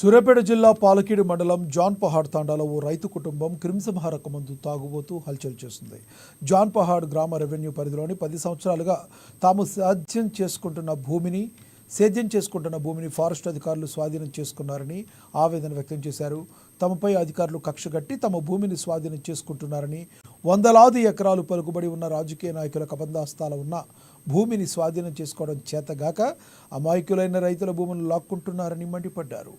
సూర్యాపేట జిల్లా పాలకీడు మండలం జాన్ పహాడ్ తాండాలో ఓ రైతు కుటుంబం క్రిమిసంహారక మందు తాగుబోతూ హల్చల్ చేస్తుంది. జాన్ పహాడ్ గ్రామ రెవెన్యూ పరిధిలోని 10 సంవత్సరాలుగా తాము సేద్యం చేసుకుంటున్న భూమిని ఫారెస్ట్ అధికారులు స్వాధీనం చేసుకున్నారని ఆవేదన వ్యక్తం చేశారు. తమపై అధికారులు కక్షగట్టి తమ భూమిని స్వాధీనం చేసుకుంటున్నారని, వందలాది ఎకరాలు పలుకుబడి ఉన్న రాజకీయ నాయకుల కబందాస్తాల ఉన్న భూమిని స్వాధీనం చేసుకోవడం చేతగాక అమాయకులైన రైతుల భూములను లాక్కుంటున్నారని మండిపడ్డారు.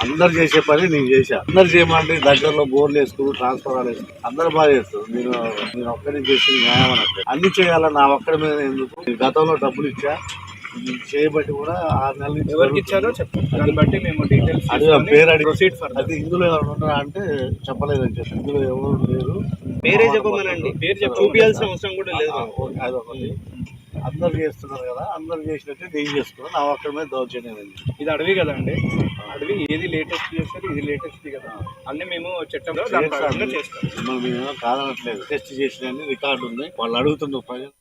అందరు చేసే పని నేను చేశా. అందరు చేయమంటే దగ్గరలో బోర్లు వేసుకుని ట్రాన్స్ఫర్ వేసుకుని అందరు బాగా చేస్తారు. నేను ఒక్కడే చేసి న్యాయం అన్నట్టు అన్ని చేయాలా నా ఒక్కడి మీద ఎందుకు? గతంలో డబ్బులు ఇచ్చా, చేయబట్టి కూడా 6 నెలల నుంచి ఎవరికి ఇచ్చారో చెప్పండి, దాన్ని బట్టి మేము డీటెయిల్స్ పేరు అడిగి ప్రొసీడ్ ఫర్ అది. ఇందులో ఎవరు ఉన్నారా అంటే చెప్పలేదని చెప్పి ఇందులో ఎవరు లేరు. పేరే చెప్పమనండి, పేరు చెప్పి చూపించాల్సిన అవసరం కూడా లేదు. అదొకటి. అందరు చేస్తున్నారు కదా, అందరు చేసినట్టే నేను చేస్తున్నాను. నా ఒక్కడి మీద దౌర్జన్యం. ఇది అడవి కదా అండి, అడవి ఏది లేటెస్ట్ చేస్తారు, ఇది లేటెస్ట్ కదా, అన్ని మేము చట్టంలో దాని ప్రకారంగా చేస్తాం. మిమ్మల్ని మేము కాదనట్లేదు. టెస్ట్ చేసిన రికార్డు ఉంది, వాళ్ళు అడుగుతున్నారు ప్రజలు.